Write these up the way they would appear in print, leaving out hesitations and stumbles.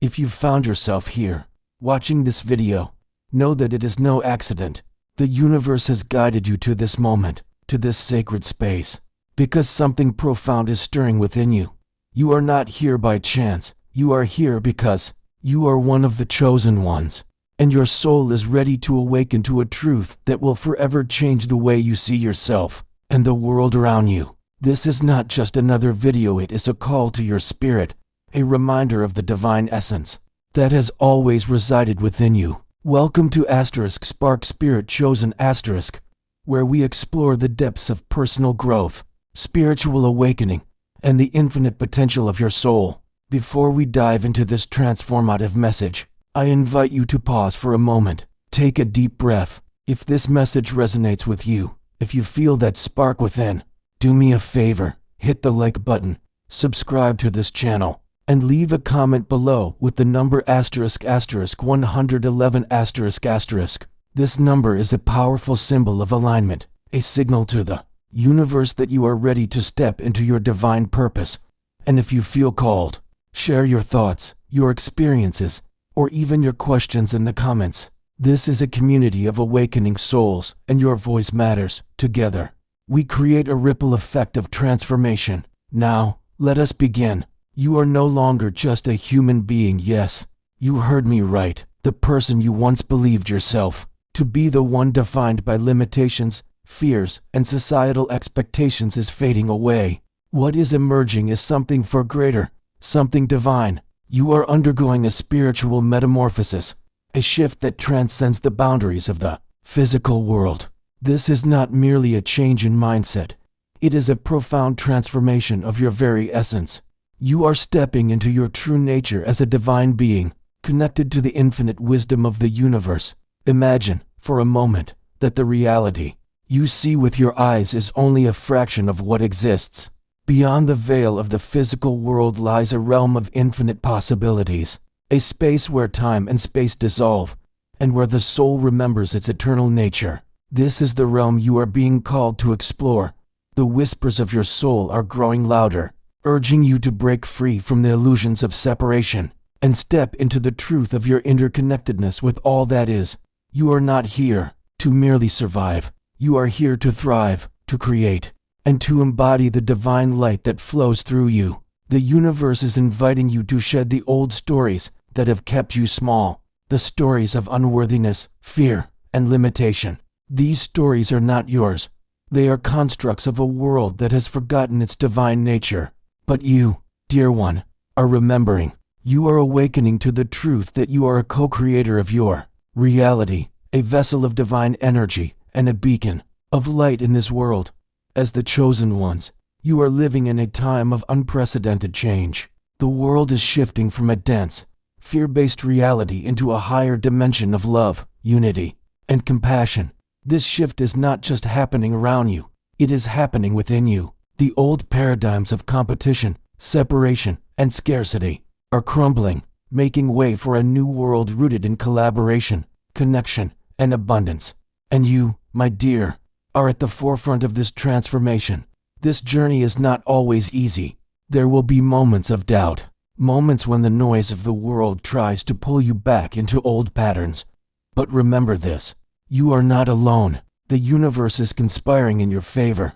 If you've found yourself here, watching this video, know that it is no accident. The universe has guided you to this moment, to this sacred space, because something profound is stirring within you. You are not here by chance. You are here because you are one of the chosen ones, and your soul is ready to awaken to a truth that will forever change the way you see yourself and the world around you. This is not just another video, it is a call to your spirit, a reminder of the divine essence that has always resided within you. Welcome to Spark Spirit Chosen *, where we explore the depths of personal growth, spiritual awakening, and the infinite potential of your soul. Before we dive into this transformative message, I invite you to pause for a moment. Take a deep breath. If this message resonates with you, if you feel that spark within, do me a favor, hit the like button, subscribe to this channel, and leave a comment below with the number *111**. This number is a powerful symbol of alignment, a signal to the universe that you are ready to step into your divine purpose. And if you feel called, share your thoughts, your experiences, or even your questions in the comments. This is a community of awakening souls, and your voice matters. Together, we create a ripple effect of transformation. Now, let us begin. You are no longer just a human being. Yes, you heard me right. The person you once believed yourself to be, the one defined by limitations, fears, and societal expectations, is fading away. What is emerging is something far greater, something divine. You are undergoing a spiritual metamorphosis, a shift that transcends the boundaries of the physical world. This is not merely a change in mindset. It is a profound transformation of your very essence. You are stepping into your true nature as a divine being, connected to the infinite wisdom of the universe. Imagine, for a moment, that the reality you see with your eyes is only a fraction of what exists. Beyond the veil of the physical world lies a realm of infinite possibilities, a space where time and space dissolve, and where the soul remembers its eternal nature. This is the realm you are being called to explore. The whispers of your soul are growing louder, urging you to break free from the illusions of separation and step into the truth of your interconnectedness with all that is. You are not here to merely survive. You are here to thrive, to create, and to embody the divine light that flows through you. The universe is inviting you to shed the old stories that have kept you small, the stories of unworthiness, fear, and limitation. These stories are not yours. They are constructs of a world that has forgotten its divine nature. But you, dear one, are remembering. You are awakening to the truth that you are a co-creator of your reality, a vessel of divine energy, and a beacon of light in this world. As the chosen ones, you are living in a time of unprecedented change. The world is shifting from a dense, fear-based reality into a higher dimension of love, unity, and compassion. This shift is not just happening around you, it is happening within you. The old paradigms of competition, separation, and scarcity are crumbling, making way for a new world rooted in collaboration, connection, and abundance. And you, my dear, are at the forefront of this transformation. This journey is not always easy. There will be moments of doubt, moments when the noise of the world tries to pull you back into old patterns. But remember this, you are not alone. The universe is conspiring in your favor,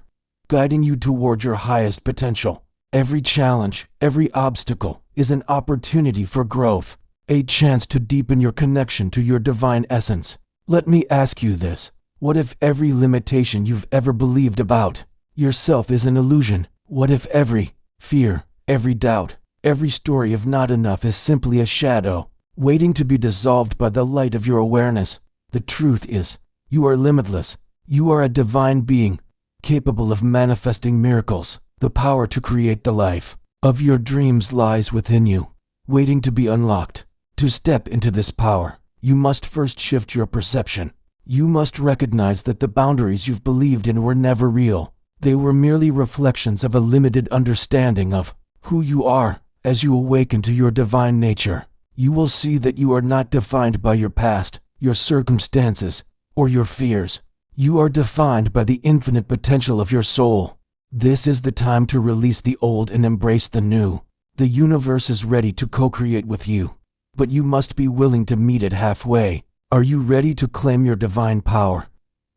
guiding you toward your highest potential. Every challenge, every obstacle is an opportunity for growth, a chance to deepen your connection to your divine essence. Let me ask you this. What if every limitation you've ever believed about yourself is an illusion? What if every fear, every doubt, every story of not enough is simply a shadow, waiting to be dissolved by the light of your awareness? The truth is, you are limitless. You are a divine being, capable of manifesting miracles. The power to create the life of your dreams lies within you, waiting to be unlocked. To step into this power, you must first shift your perception. You must recognize that the boundaries you've believed in were never real. They were merely reflections of a limited understanding of who you are. As you awaken to your divine nature, you will see that you are not defined by your past, your circumstances, or your fears. You are defined by the infinite potential of your soul. This is the time to release the old and embrace the new. The universe is ready to co-create with you. but you must be willing to meet it halfway. Are you ready to claim your divine power?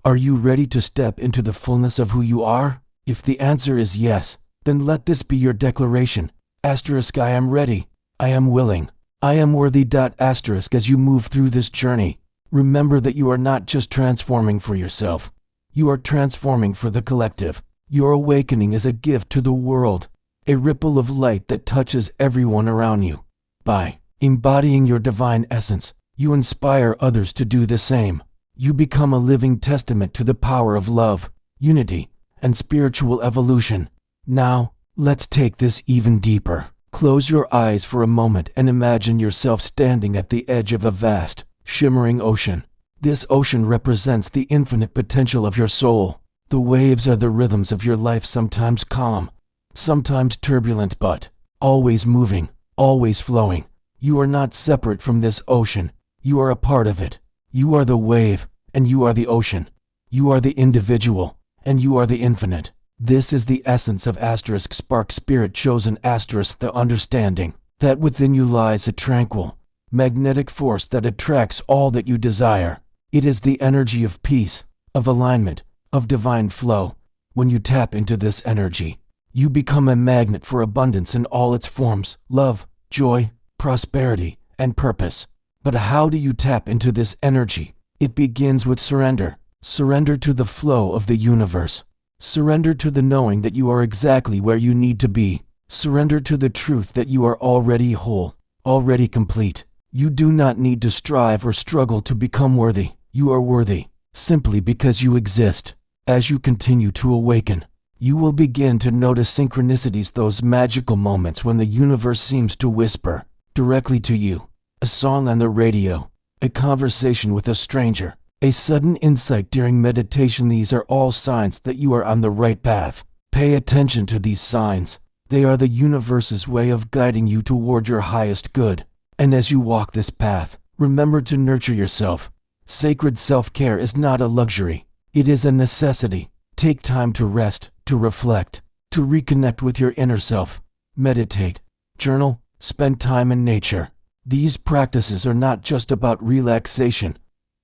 Are you ready to step into the fullness of who you are? If the answer is yes, then let this be your declaration. Asterisk, I am ready. I am willing. I am worthy. Asterisk, as you move through this journey, remember that you are not just transforming for yourself. You are transforming for the collective. Your awakening is a gift to the world, a ripple of light that touches everyone around you. By embodying your divine essence, you inspire others to do the same. You become a living testament to the power of love, unity, and spiritual evolution. Now, let's take this even deeper. Close your eyes for a moment and imagine yourself standing at the edge of a vast, shimmering ocean. This ocean represents the infinite potential of your soul. The waves are the rhythms of your life, sometimes calm, sometimes turbulent, but always moving, always flowing. You are not separate from this ocean. You are a part of it. You are the wave, and you are the ocean. You are the individual, and you are the infinite. This is the essence of asterisk spark spirit chosen asterisk, the understanding that within you lies a tranquil, magnetic force that attracts all that you desire. It is the energy of peace, of alignment, of divine flow. When you tap into this energy, you become a magnet for abundance in all its forms: love, joy, prosperity, and purpose. But how do you tap into this energy? It begins with surrender. Surrender to the flow of the universe. Surrender to the knowing that you are exactly where you need to be. Surrender to the truth that you are already whole, already complete. You do not need to strive or struggle to become worthy. You are worthy simply because you exist. As you continue to awaken, you will begin to notice synchronicities, those magical moments when the universe seems to whisper directly to you. A song on the radio, a conversation with a stranger, a sudden insight during meditation. These are all signs that you are on the right path. Pay attention to these signs. They are the universe's way of guiding you toward your highest good. And as you walk this path, remember to nurture yourself. Sacred self-care is not a luxury. It is a necessity. Take time to rest, to reflect, to reconnect with your inner self. Meditate, journal, spend time in nature. These practices are not just about relaxation.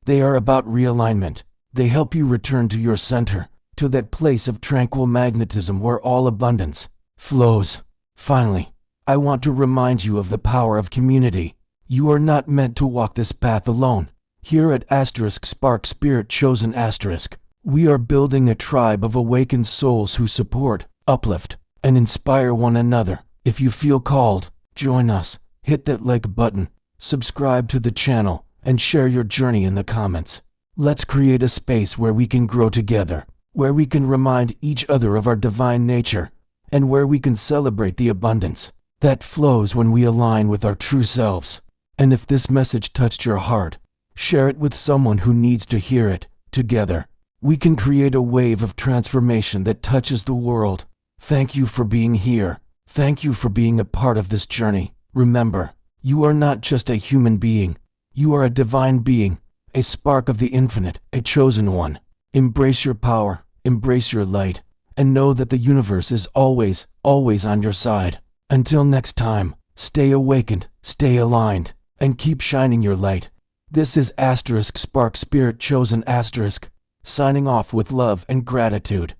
They are about realignment. They help you return to your center, to that place of tranquil magnetism where all abundance flows. Finally, I want to remind you of the power of community. You are not meant to walk this path alone. Here at asterisk spark spirit chosen asterisk, we are building a tribe of awakened souls who support, uplift, and inspire one another. If you feel called, join us. Hit that like button, subscribe to the channel, and share your journey in the comments. Let's create a space where we can grow together, where we can remind each other of our divine nature, and where we can celebrate the abundance that flows when we align with our true selves. And if this message touched your heart, share it with someone who needs to hear it. Together, we can create a wave of transformation that touches the world. Thank you for being here. Thank you for being a part of this journey. Remember, you are not just a human being. You are a divine being, a spark of the infinite, a chosen one. Embrace your power, embrace your light, and know that the universe is always, always on your side. Until next time, stay awakened, stay aligned, and keep shining your light. This is asterisk spark spirit chosen asterisk, signing off with love and gratitude.